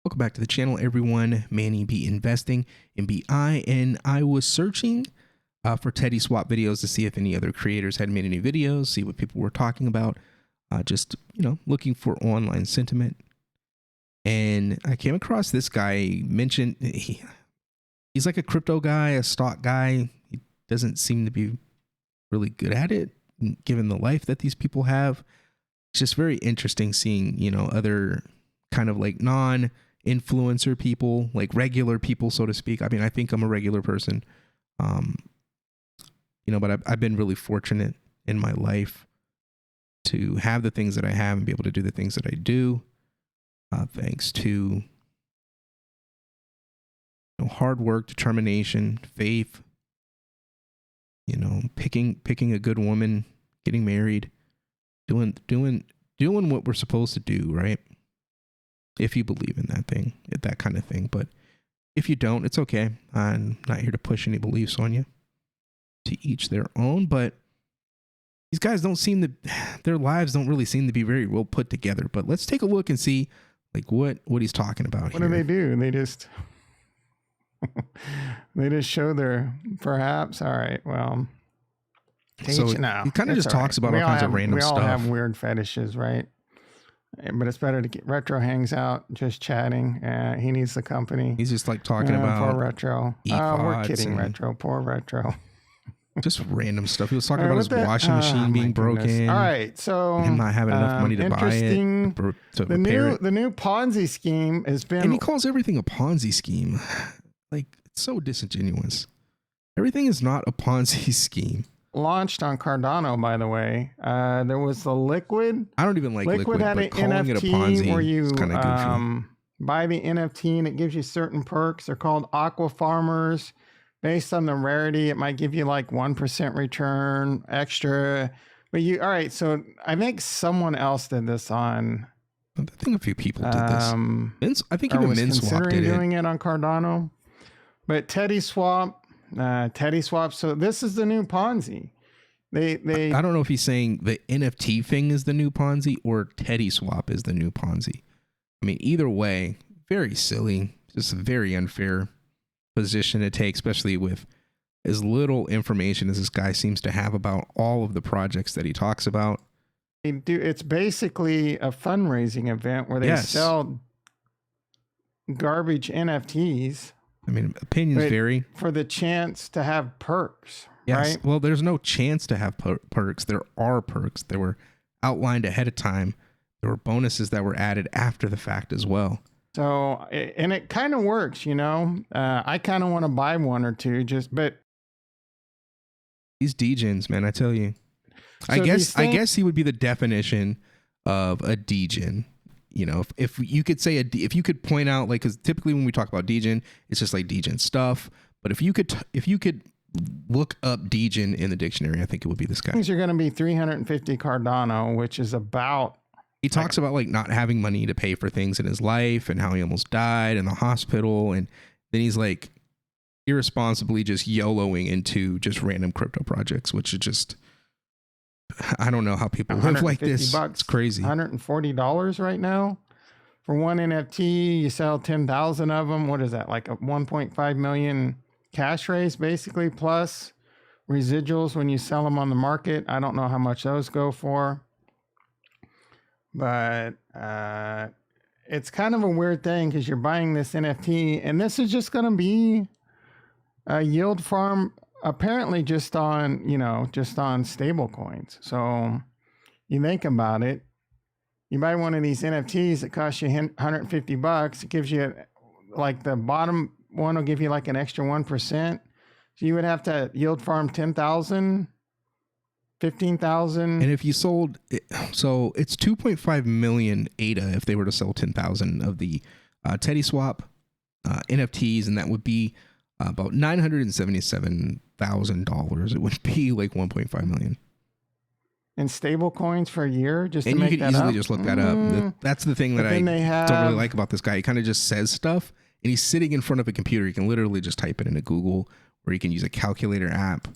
Welcome back to the channel, everyone. Manny B Investing in BI, and I was searching for TeddySwap videos to see if any other creators had made any videos, see what people were talking about, just, looking for online sentiment. And I came across this guy mentioned, he's like a crypto guy, a stock guy. He doesn't seem to be really good at it, given the life that these people have. It's just very interesting seeing, other kind of like non-influencer people, like regular people, so to speak. I mean, I think I'm a regular person, but I've been really fortunate in my life to have the things that I have and be able to do the things that I do, thanks to hard work, determination, faith, picking a good woman, getting married, doing what we're supposed to do, right? If you believe in that kind of thing. But if you don't, it's okay. I'm not here to push any beliefs on you. To each their own. But these guys their lives don't really seem to be very well put together. But let's take a look and see like what he's talking about here. What do they do? They just show their perhaps. All right. Well, so he kind of just talks about all kinds of random stuff. We all have weird fetishes, right? But it's better to get Retro hangs out just chatting. He needs the company. He's just like talking about poor Retro. We're kidding, Retro. Poor Retro. Just random stuff. He was talking about his washing machine being broken. All right, so him not having enough money to buy it. The new Ponzi scheme has been, and he calls everything a Ponzi scheme. Like, it's so disingenuous. Everything is not a Ponzi scheme. Launched on Cardano, by the way. There was the Liquid. I don't even like Liquid, had but an calling NFT it a Ponzi where you is kind of goofy. Buy the NFT and it gives you certain perks. They're called Aqua Farmers. Based on the rarity, it might give you like 1% return extra. But all right, so I think someone else did this on. I think a few people did this. I think even MinSwap did doing it on Cardano. But TeddySwap. So this is the new Ponzi. I don't know if he's saying the NFT thing is the new Ponzi or TeddySwap is the new Ponzi. I mean, either way, very silly, just very unfair position to take, especially with as little information as this guy seems to have about all of the projects that he talks about. It's basically a fundraising event where they sell garbage NFTs. I mean, opinions vary. For the chance to have perks, yes. Right? Well, there's no chance to have perks. There are perks. They were outlined ahead of time. There were bonuses that were added after the fact as well. So, and it kind of works, I kind of want to buy one or two but these Degens, man, I tell you, so I guess he would be the definition of a Degen. If you could say if you could point out, like, because typically when we talk about Degen, it's just like Degen stuff. But if you could look up Degen in the dictionary, I think it would be this guy. Things are going to be 350 Cardano, which is about. He talks about like not having money to pay for things in his life and how he almost died in the hospital. And then he's like irresponsibly just YOLOing into just random crypto projects, which is just, I don't know how people live like this. It's crazy. $140 right now for one NFT. You sell 10,000 of them. What is that? Like a 1.5 million cash raise basically, plus residuals when you sell them on the market. I don't know how much those go for. But it's kind of a weird thing because you're buying this NFT and this is just going to be a yield farm, apparently just on stablecoins. So you think about it, you buy one of these NFTs that costs you $150. It gives you like the bottom one will give you like an extra 1%. So you would have to yield farm 10,000. 15,000. And if you sold, so it's 2.5 million ADA if they were to sell 10,000 of the TeddySwap NFTs, and that would be about $977,000. It would be like 1.5 million. And stable coins for a year, just and to make that up. And you could easily just look that up. That's the thing that I don't really like about this guy. He kind of just says stuff, and he's sitting in front of a computer. You can literally just type it into Google, or you can use a calculator app.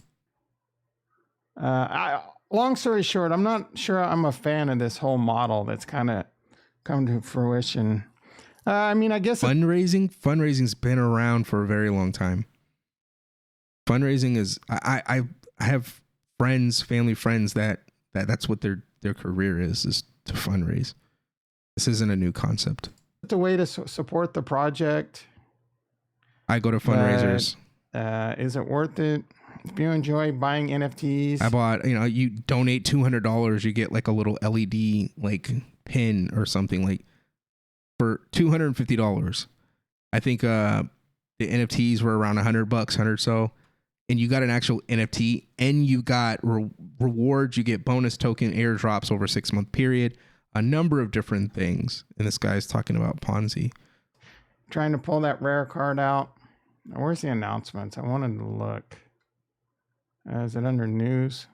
Long story short, I'm not sure I'm a fan of this whole model that's kind of come to fruition. I mean, I guess fundraising's been around for a very long time. Fundraising is, I have family friends that's what their career is to fundraise. This isn't a new concept. it's a way to support the project. I go to fundraisers. Is it worth it? If you enjoy buying NFTs, I bought, you donate $200, you get like a little LED like pin or something like for $250. I think the NFTs were around $100, 100 so, and you got an actual NFT and you got rewards. You get bonus token airdrops over a 6-month period, a number of different things. And this guy's talking about Ponzi. trying to pull that rare card out. Where's the announcements? I wanted to look. Is it under news?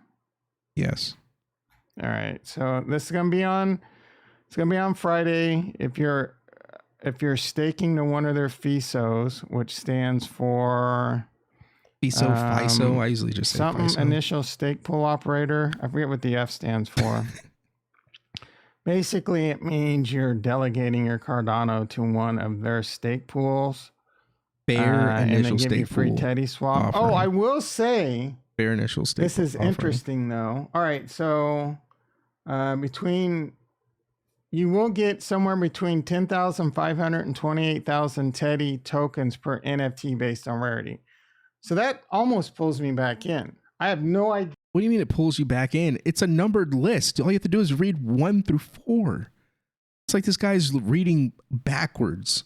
Yes. All right. So this is gonna be on. It's gonna be on Friday. If you're staking to one of their FISOs, which stands for FISO. I usually just say something FISO. Initial Stake Pool Operator. I forget what the F stands for. Basically, it means you're delegating your Cardano to one of their stake pools. Fair initial and they give stake you free pool TeddySwap. offering. Oh, I will say. Fair initial stake. This is interesting, though. All right, so you will get somewhere between 10,500 and 28,000 TEDY tokens per NFT based on rarity. So that almost pulls me back in. I have no idea. What do you mean it pulls you back in? It's a numbered list. All you have to do is read 1 through 4. It's like this guy's reading backwards.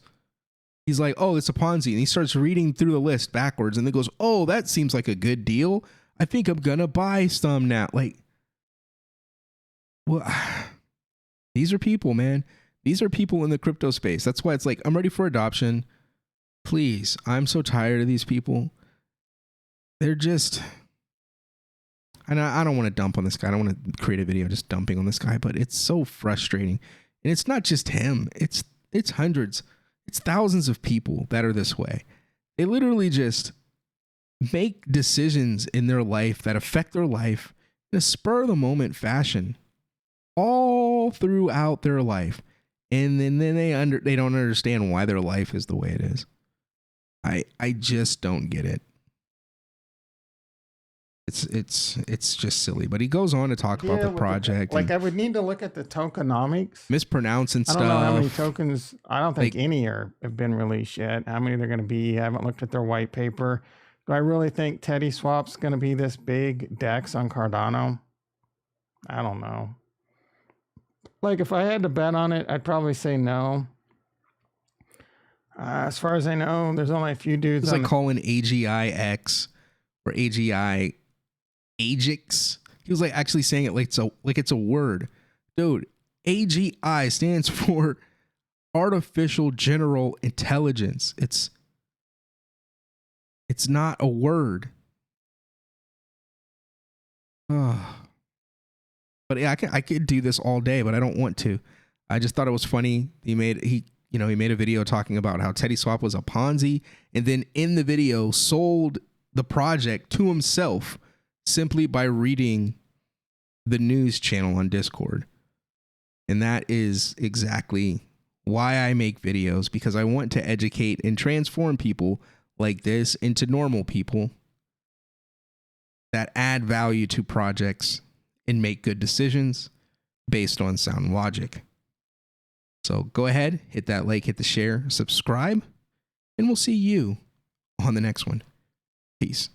He's like, oh, it's a Ponzi. And he starts reading through the list backwards and then goes, oh, that seems like a good deal. I think I'm going to buy some now. Like, well, these are people, man. These are people in the crypto space. That's why it's like, I'm ready for adoption. Please. I'm so tired of these people. They're just, and I don't want to dump on this guy. I don't want to create a video just dumping on this guy, but it's so frustrating. And it's not just him. It's hundreds. It's thousands of people that are this way. They literally just make decisions in their life that affect their life in a spur of the moment fashion all throughout their life. And then they don't understand why their life is the way it is. I just don't get it. It's just silly. But he goes on to talk about the project. I would need to look at the tokenomics. Mispronouncing stuff. I don't know how many tokens. I don't think any have been released yet. How many they're going to be? I haven't looked at their white paper. Do I really think TeddySwap's going to be this big DEX on Cardano? I don't know. Like, if I had to bet on it, I'd probably say no. As far as I know, there's only a few dudes. It's like calling AGIX or AGI Agix. He was like actually saying it like it's a word. Dude, AGI stands for Artificial General Intelligence. It's not a word. But yeah, I could do this all day, but I don't want to. I just thought it was funny. He made a video talking about how TeddySwap was a Ponzi, and then in the video sold the project to himself simply by reading the news channel on Discord. And that is exactly why I make videos, because I want to educate and transform people like this into normal people that add value to projects and make good decisions based on sound logic. So go ahead, hit that like, hit the share, subscribe, and we'll see you on the next one. Peace.